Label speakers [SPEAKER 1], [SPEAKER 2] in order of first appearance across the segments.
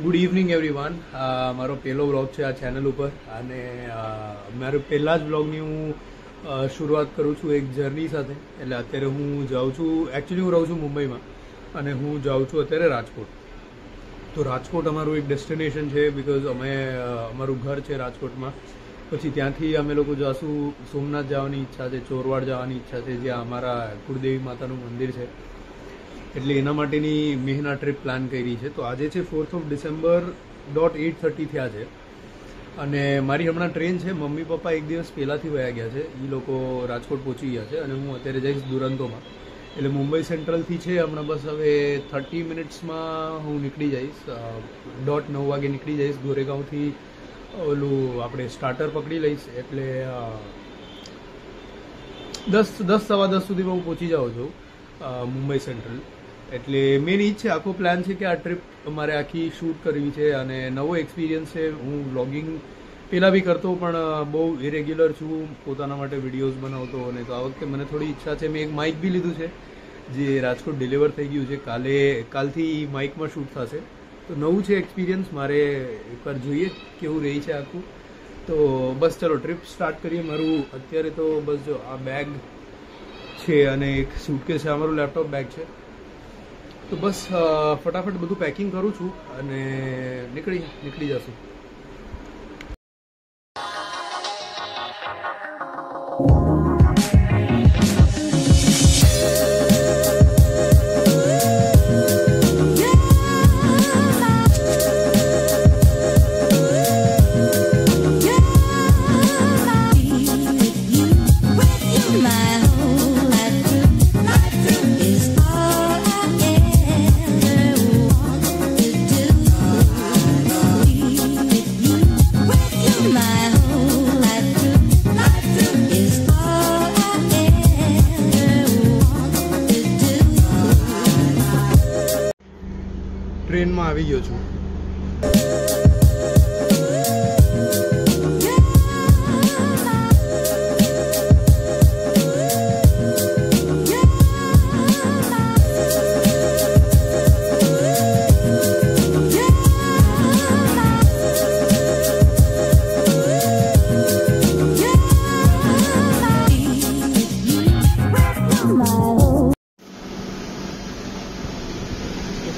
[SPEAKER 1] Good evening everyone. મારો પહેલો vlog છે આ ચેનલ ઉપર અને મારો પહેલા જ વ્લોગની હું શરૂઆત કરું છું એક જર્ની સાથે. એટલે અત્યારે હું જાઉં છું, એકચ્યુઅલી હું રહું છું મુંબઈમાં અને હું જાઉં છું અત્યારે રાજકોટ. તો રાજકોટ અમારું એક ડેસ્ટિનેશન છે બિકોઝ અમારું ઘર છે રાજકોટમાં. પછી ત્યાંથી અમે લોકો જઈશું સોમનાથ જવાની ઈચ્છા છે, ચોરવાડ જવાની ઈચ્છા છે જ્યાં અમારા કુળદેવી માતાનું મંદિર છે. એટલે એના માટેની મહિના ટ્રીપ પ્લાન કરી છે. તો આજે છે 4th of December 8:30 થયા છે અને મારી હમણાં ટ્રેન છે. મમ્મી પપ્પા એક દિવસ પહેલાંથી વયા ગયા છે, એ લોકો રાજકોટ પહોંચી ગયા છે અને હું અત્યારે જઈશ દુરંતોમાં. એટલે મુંબઈ સેન્ટ્રલથી છે હમણાં બસ હવે 30 મિનિટ્સમાં હું નીકળી જઈશ. 9:30 વાગે નીકળી જઈશ ગોરેગાંવથી. ઓલું આપણે સ્ટાર્ટર પકડી લઈશ એટલે 10 સવા 10 સુધીમાં હું પહોંચી જાઉં છું મુંબઈ સેન્ટ્રલ. એટલે મેન ઈ જ છે, આખો પ્લાન છે કે આ ટ્રીપ અમારે આખી શૂટ કરવી છે અને નવો એક્સપિરિયન્સ છે. હું વ્લોગિંગ પહેલાં બી કરતો પણ બહુ ઇરેગ્યુલર છું, પોતાના માટે વિડીયોઝ બનાવતો. અને તો આ વખતે મને થોડી ઈચ્છા છે. મેં એક માઇક બી લીધું છે જે રાજકોટ ડિલિવર થઈ ગયું છે. કાલથી માઇકમાં શૂટ થશે. તો નવું છે એક્સપિરિયન્સ, મારે એકવાર જોઈએ કેવું રહી છે આખું. તો બસ ચલો ટ્રીપ સ્ટાર્ટ કરીએ. મારું અત્યારે તો બસ જો આ બેગ છે અને એક સૂટકેસ છે, અમારું લેપટોપ બેગ છે. તો બસ ફટાફટ બધું પેકિંગ કરું છું અને નીકળી જશું. ટ્રેનમાં આવી ગયો છું.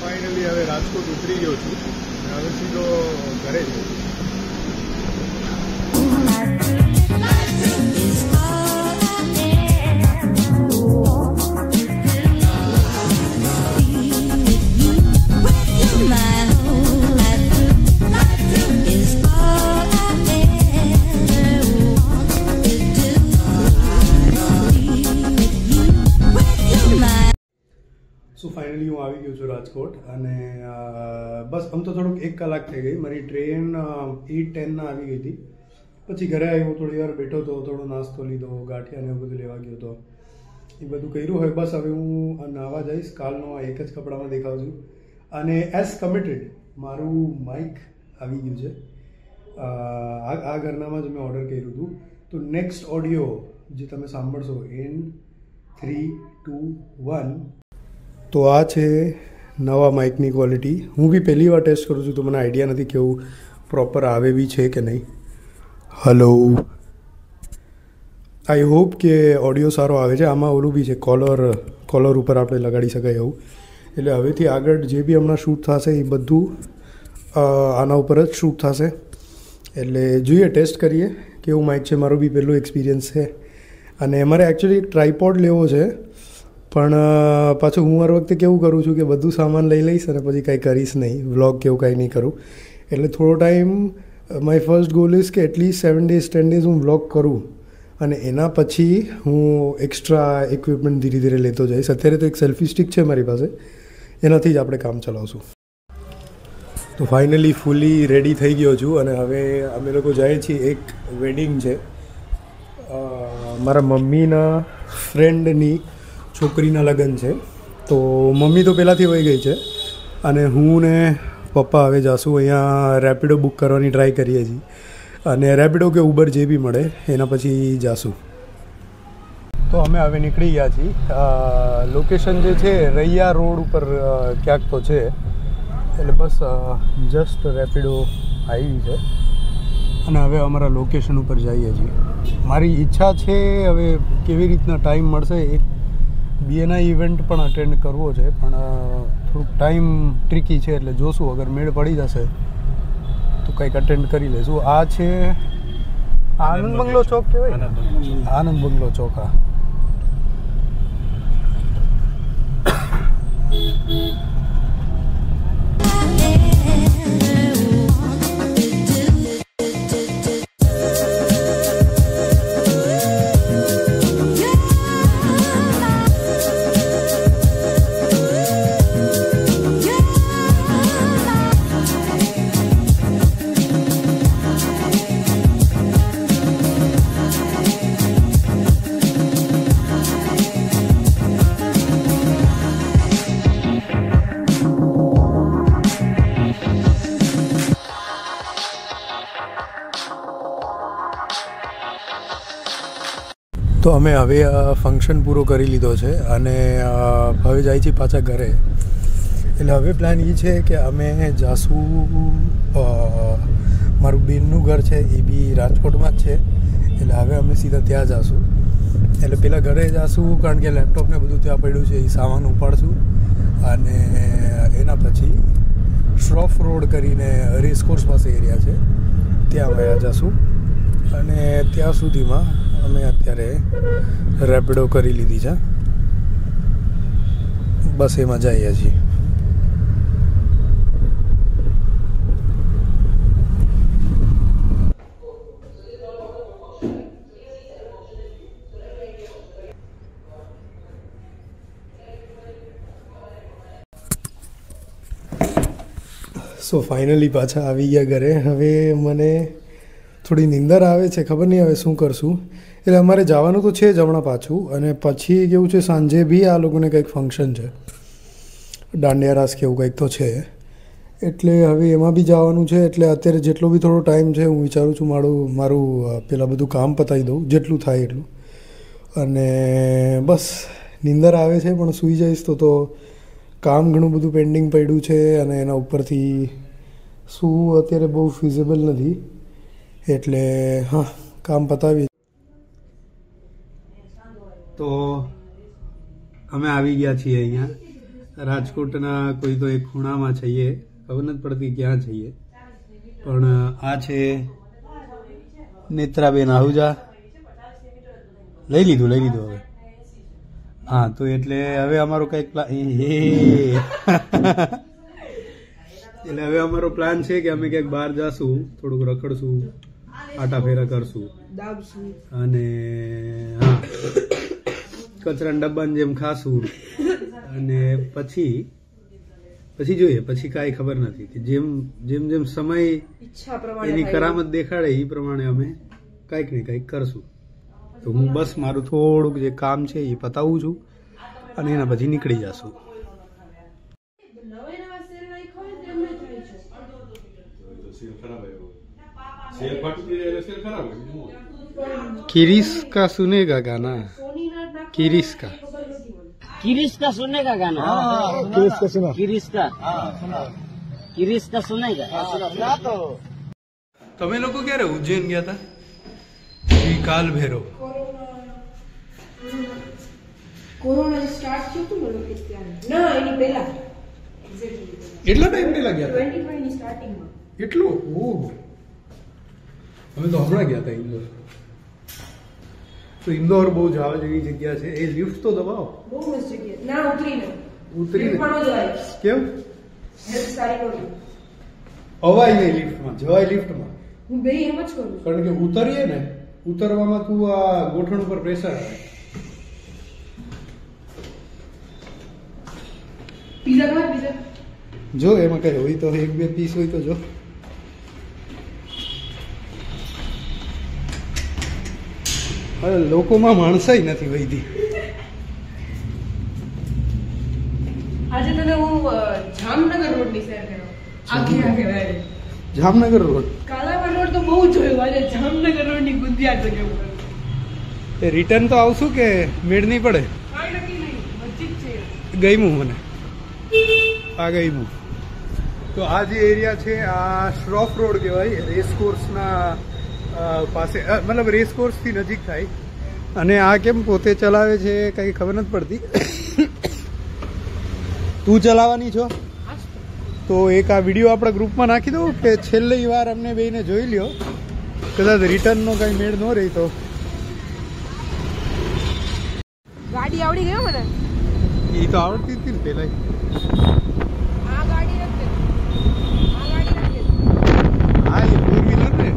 [SPEAKER 1] ફાઇનલી હવે રાજકોટ ઉતરી ગયો છું. હવે સીધો ઘરે છું. સો ફાઇનલી હું આવી ગયો છું રાજકોટ અને બસ આમ તો થોડુંક 1 કલાક થઈ ગઈ. મારી ટ્રેન 8:10 આવી ગઈ હતી. પછી ઘરે આવ્યો, થોડી વાર બેઠો હતો, થોડો નાસ્તો લીધો, ગાંઠિયા ને એવું બધું લેવા ગયો હતો. એ બધું કર્યું હોય. બસ હવે હું નાહવા જઈશ. કાલનો એક જ કપડામાં દેખાઉં છું અને એઝ કમિટેડ મારું માઇક આવી ગયું છે. આ ઘરનામાં જ મેં ઓર્ડર કર્યું હતું. તો નેક્સ્ટ ઓડિયો જે તમે સાંભળશો ઇન 3, 2, 1. તો આ છે નવા માઇકની ક્વોલિટી. હું બી પહેલી વાર ટેસ્ટ કરું છું તો મને આઈડિયા નથી કેવું પ્રોપર આવે બી છે કે નહીં. હલો, આઈ હોપ કે ઓડિયો સારો આવે છે. આમાં ઓલું બી છે, કોલર ઉપર આપણે લગાડી શકાય એવું. એટલે હવેથી આગળ જે બી હમણાં શૂટ થશે એ બધું આના ઉપર જ શૂટ થશે. એટલે જોઈએ, ટેસ્ટ કરીએ કેવું માઇક છે. મારો બી પહેલો એક્સપિરિયન્સ છે અને મારે એકચ્યુઅલી એક ટ્રાયપોડ લેવો છે. પણ પાછું હું હર વખતે કેવું કરું છું કે બધું સામાન લઈ લઈશ અને પછી કાંઈ કરીશ નહીં, વ્લોગ કેવું કાંઈ નહીં કરું. એટલે થોડો time my first goal is કે એટલીસ્ટ 7 days 10 days હું વ્લોગ કરું અને એના પછી હું એક્સ્ટ્રા ઇક્વિપમેન્ટ ધીરે ધીરે લેતો જઈશ. અત્યારે તો એક સેલ્ફી સ્ટિક છે મારી પાસે, એનાથી જ આપણે કામ ચલાવશું. તો ફાઇનલી ફૂલી રેડી થઈ ગયો છું અને હવે અમે લોકો જઈએ છીએ. એક વેડિંગ છે મારા મમ્મીના ફ્રેન્ડની છોકરીના લગ્ન છે. તો મમ્મી તો પહેલાંથી વહી ગઈ છે અને હું ને પપ્પા હવે જાશું. અહીંયા રેપિડો બુક કરવાની ટ્રાય કરીએ છીએ અને રેપિડો કે ઉબર જે બી મળે એના પછી જાશું. તો અમે હવે નીકળી ગયા છીએ. લોકેશન જે છે રૈયા રોડ ઉપર ક્યાંક તો છે. એટલે બસ જસ્ટ રેપિડો આવી છે અને હવે અમારા લોકેશન ઉપર જઈએ છીએ. મારી ઈચ્છા છે હવે કેવી રીતના ટાઈમ મળશે, એક BNI ઇવેન્ટ પણ અટેન્ડ કરવો છે, પણ થોડુંક ટાઈમ ટ્રિકી છે, એટલે જોશું અગર મેળ પડી જશે તો કંઈક અટેન્ડ કરી લઈશું. આ છે આનંદ બંગલો ચોક કહેવાય, આનંદ બંગલો ચોક. હા, તો અમે હવે ફંક્શન પૂરો કરી લીધો છે અને હવે જાય છીએ પાછા ઘરે. એટલે હવે પ્લાન એ છે કે અમે જાશું, મારું બેનનું ઘર છે એ બી રાજકોટમાં જ છે, એટલે હવે અમે સીધા ત્યાં જાશું. એટલે પહેલાં ઘરે જાશું કારણ કે લેપટોપને બધું ત્યાં પડ્યું છે, એ સામાન ઉપાડશું અને એના પછી શ્રોફ રોડ કરીને રેસકોર્સ પાસે એરિયા છે ત્યાં અમે જાશું. અને ત્યાં સુધીમાં અમે અત્યારે રેપિડો કરી લીધી છે, બસ એમાં જઈએ છીએ. સો ફાઇનલી પાછા આવી ગયા ઘરે. હવે મને થોડી નીંદર આવે છે, ખબર નહીં હવે શું કરશું. એટલે અમારે જવાનું તો છે જ હમણાં પાછું, અને પછી કેવું છે સાંજે બી આ લોકોને કંઈક ફંક્શન છે, દાંડિયા રાસ કે એવું કંઈક તો છે, એટલે હવે એમાં બી જવાનું છે. એટલે અત્યારે જેટલો બી થોડો ટાઈમ છે હું વિચારું છું મારું પેલા બધું કામ પતાવી દઉં જેટલું થાય એટલું, અને બસ નીંદર આવે છે પણ સૂઈ જઈશ તો કામ ઘણું બધું પેન્ડિંગ પડ્યું છે અને એના ઉપરથી શું અત્યારે બહુ ફિઝિબલ નથી, એટલે હા કામ પતાવી. તો અમે આવી ગયા છીએ અહીંયા રાજકોટના કોઈ તો એક ખૂણામાં છીએ, ખબર નથી પડતી ક્યાં છીએ, પણ આ છે નેત્રાબેન આહુજા. લઈ લીધું હવે. હા, તો એટલે હવે અમારો કંઈક એટલે હવે અમારો પ્લાન છે કે અમે ક્યાંક બહાર જાશું, થોડુંક રખડશું, આટા ફેરા કરશું અને હા કચરાના ડબ્બાની જેમ ખાશું અને પછી જોઈએ, પછી કાંઈ ખબર નથી કે જેમ જેમ સમય એની કરામત દેખાડે એ પ્રમાણે અમે કાંઈક ને કાંઈક કરશું. તો હું બસ મારું થોડુંક જે કામ છે એ પતાવું છું અને એના પછી નીકળી જશું. किरिस का सुनेगा गाना, किरिस का सुनेगा गाना, किरिस का सुनेगा. તમે લોકો ક્યારે ઉજ્જૈન ગયા હતા? કાલ ભૈરવ
[SPEAKER 2] કોરોના સ્ટાર્ટ થયું હતું ને લોકો ત્યારે, ના એની પહેલા
[SPEAKER 1] એટલા ટાઈમ પહેલા ગયા હતા
[SPEAKER 2] 2020 ની સ્ટાર્ટિંગમાં.
[SPEAKER 1] એટલું? ઓહ, અમે તો હમણાં ગયા હતા ઇન્દોર. તો ઇન્દોર બહુ જવા જેવી જગ્યા છે. એ લિફ્ટ તો દબાવો,
[SPEAKER 2] બહુ મસ્ત જગ્યા. ના ઉતરીને
[SPEAKER 1] પણ
[SPEAKER 2] જવાય.
[SPEAKER 1] કેમ?
[SPEAKER 2] હેલ્થ સારી નહોતી.
[SPEAKER 1] અવાય નહીં લિફ્ટમાં, જવાય લિફ્ટમાં.
[SPEAKER 2] હું બે એમ જ કરું,
[SPEAKER 1] કારણ કે ઉતરીએ ને, ઉતરવામાં તું આ ગોઠણ ઉપર પ્રેશર આવે.
[SPEAKER 2] પીઝા ખાવા? પીઝા
[SPEAKER 1] જો એમાં કઈ હોય તો એક બે પીસ હોય તો જો. અરે લોકોમાં માણસાઈ નથી વહીતી.
[SPEAKER 2] આજે તને હું જામનગર રોડ ની શેર કર્યો. આખી
[SPEAKER 1] જામનગર રોડ,
[SPEAKER 2] કાલાવડ રોડ તો બહુ જોયું. આજે જામનગર રોડ ની ગુંદિયા જગ્યા ઉપર.
[SPEAKER 1] એ રિટર્ન તો આવશું કે મેળ નહીં પડે?
[SPEAKER 2] કાંઈ નક્કી નહીં, નજીક છે.
[SPEAKER 1] ગઈમું મને આ ગઈમું. તો આ જે એરિયા છે આ શ્રોફ રોડ કહેવાય, રેસકોર્સના પાસે, મતલબ રેસકોર્સથી નજીક થાય. અને આ કેમ પોતે ચલાવે છે કંઈ ખબર નથી પડતી. તું ચલાવવાની છો તો એક આ વિડીયો આપણા ગ્રુપમાં નાખી દઉં કે છેલ્લી વાર અમને બેને જોઈ લ્યો, કદાચ રિટર્નનો કંઈ મેળ ન રહી તો.
[SPEAKER 2] ગાડી આવડી ગયો મને.
[SPEAKER 1] એ તો આવડતી હતી ને પેલા.
[SPEAKER 2] આ ગાડી નથી, આ ગાડી નથી.
[SPEAKER 1] હા, એ ફોર વ્હીલર ને.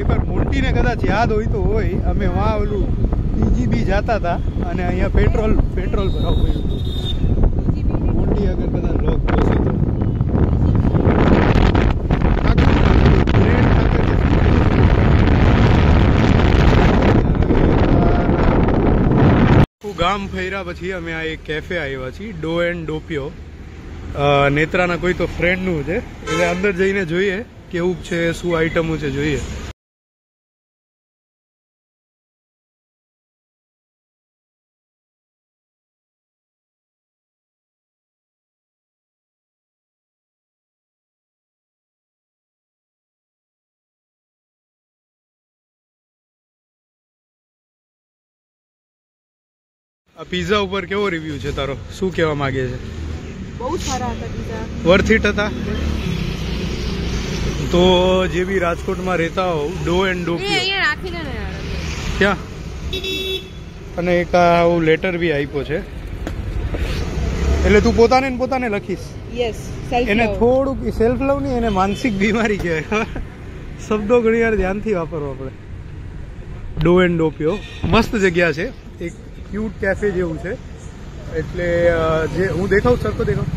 [SPEAKER 1] એકવાર મોન્ટીને કદાચ યાદ હોય તો હોય, અમે વાં ઓલું TGB જતા હતા અને અહીંયા પેટ્રોલ ભરાવું પડ્યું હતું. મોન્ટી અગર કદાચ લોક જોશે તો ગામ ફર્યા પછી અમે આ એક કેફે આવ્યા છીએ, ડો એન્ડ ડોપિયો. નેત્રાના કોઈ તો ફ્રેન્ડનું છે, એટલે અંદર જઈને જોઈએ કેવું છે, શું આઈટમો છે જોઈએ. આ પિઝા ઉપર કેવો રિવ્યુ છે તારો? શું કહેવા માંગે છે?
[SPEAKER 2] બહુ સારા હતા પિઝા.
[SPEAKER 1] વર્થ ઇટ હતા? તો જે બી રાજકોટમાં રહેતા હોવ, ડો એન્ડ ડોપિયો
[SPEAKER 2] અહીંયા રાખી દે ને યાર.
[SPEAKER 1] ક્યાં? અને એક આવું લેટર બી આપ્યો છે, એટલે તું પોતાને લખીશ.
[SPEAKER 2] યસ, સેલ્ફ
[SPEAKER 1] એને થોડુંક સેલ્ફ લવ નહીં, એને માનસિક બીમારી કહેવાય. શબ્દો ઘણી વાર ધ્યાનથી વાપરવા પડે. ડો એન્ડ ડોપિયો મસ્ત જગ્યા છે, એક ક્યુટ કેફે જેવું છે. એટલે જે હું દેખાઉં સરખો દેખાઉં,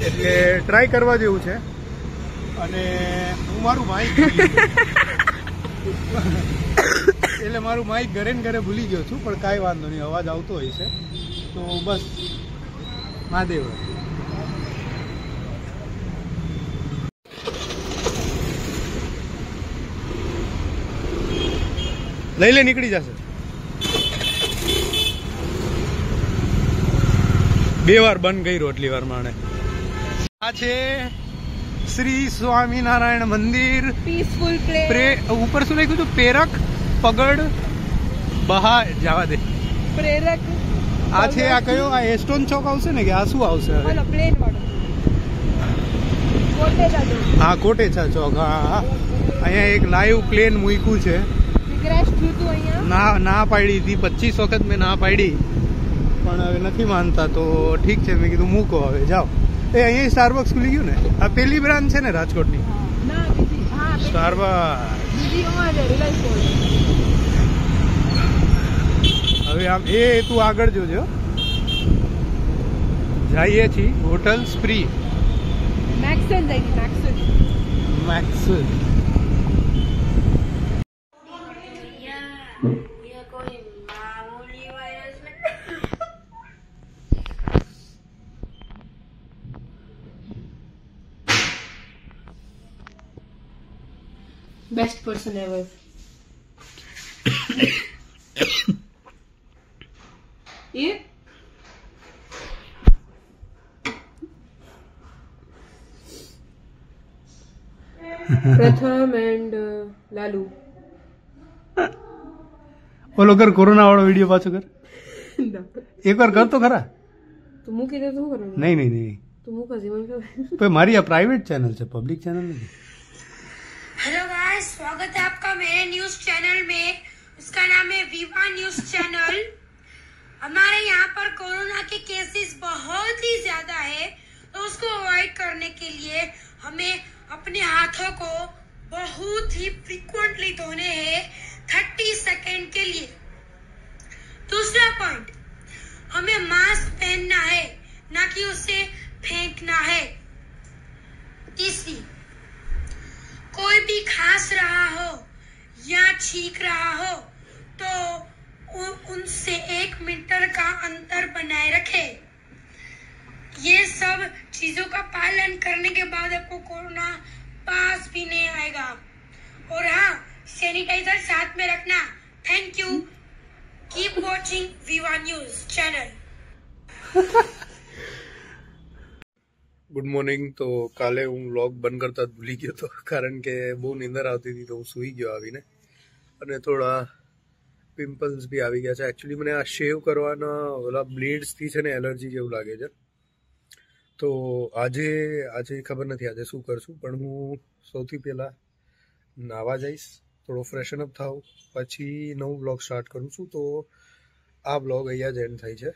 [SPEAKER 1] એટલે ટ્રાય કરવા જેવું છે. અને હું મારું માઇક એટલે મારું માઇક ઘરે ને ઘરે ભૂલી ગયો છું, પણ કાંઈ વાંધો નહીં, અવાજ આવતો હોય છે તો બસ. મહાદેવ. લઈ લે, નીકળી જશે. 2 વાર બંધ કર્યો, એટલી વાર માણે. આ છે શ્રી સ્વામિનારાયણ મંદિર,
[SPEAKER 2] પીસફુલ પ્લે.
[SPEAKER 1] ઉપર શું લખ્યું હતું? પેરક પગડ બહા જવા દે.
[SPEAKER 2] પ્રેરક.
[SPEAKER 1] આ છે, આ કયો? આ એસ્ટોન ચોક આવશે ને કે આ શું આવશે?
[SPEAKER 2] ઓલો પ્લેન વાળો. કોટેચા ચોક.
[SPEAKER 1] હા, કોટેચા ચોક. હા, અહીંયા એક લાઈવ પ્લેન મૂક્યું છે.
[SPEAKER 2] ક્રેશ થયું હતું અહીંયા.
[SPEAKER 1] ના પાડી હતી, 25 વખત મેં ના પાડી, પણ હવે નથી માનતા તો ઠીક છે. મેં કીધું મૂકો, હવે જાઓ. એ અહીંયા સ્ટારબક્સ ખુલી ગયું ને? આ પેલી બ્રાન્ચ છે ને રાજકોટની?
[SPEAKER 2] ના, બીજી. હા,
[SPEAKER 1] સ્ટારબક્સ.
[SPEAKER 2] બીજી ઓમાં છે, રિલાયન્સ મોલ.
[SPEAKER 1] હવે આમ એ તું આગળ જોજો. જઈએ છીએ હોટલ સ્પ્રી.
[SPEAKER 2] મેક્સન જાય છે, મેક્સન. Best person ever. ये प्रथम एंड लालू.
[SPEAKER 1] ઓલો કર, કોરોના વાળો વિડીયો પાછો કર. એકવાર કર તો ખરા.
[SPEAKER 2] તું મૂકી દે તો શું કરવાનું?
[SPEAKER 1] નહીં
[SPEAKER 2] તું મૂક જ મને ખબર.
[SPEAKER 1] तो मारी ये प्राइवेट चैनल है, पब्लिक चैनल नहीं.
[SPEAKER 3] हेलो गाइस, स्वागत है आपका मेरे न्यूज चैनल में. उसका नाम है विवा न्यूज चैनल. हमारे यहाँ पर कोरोना के केसेस बहुत ही ज्यादा है, तो उसको अवॉइड करने के लिए हमें अपने हाथों को बहुत ही फ्रीक्वेंटली धोने हैं 30 सेकेंड के लिए. दूसरा पॉइंट, हमें मास्क पहनना है, ना कि उसे फेंकना है. तीसरी, कोई भी खांस रहा हो या छींक रहा हो तो उनसे 1 मीटर का अंतर बनाए रखे. ये सब चीजों का पालन करने के बाद आपको कोरोना पास भी नहीं आएगा. और हाँ, सैनिटाइजर साथ में रखना. Thank you. कीप वॉचिंग विवा न्यूज चैनल.
[SPEAKER 1] Good morning. તો કાલે હું વ્લોગ બંધ કરતા જ ભૂલી ગયો હતો, કારણ કે બહુ નીંદર આવતી હતી, તો હું સૂઈ ગયો આવીને. અને થોડા પિમ્પલ્સ બી આવી ગયા છે. એકચ્યુઅલી મને આ શેવ કરવાના ઓલા બ્લેડ્સથી છે ને એલર્જી જેવું લાગે છે. તો આજે ખબર નથી આજે શું કરશું, પણ હું સૌથી પહેલાં નાહવા જઈશ, થોડો ફ્રેશન અપ થાઉં, પછી નવું વ્લોગ સ્ટાર્ટ કરું છું. તો આ વ્લોગ અહીંયા જ એન્ડ થાય છે.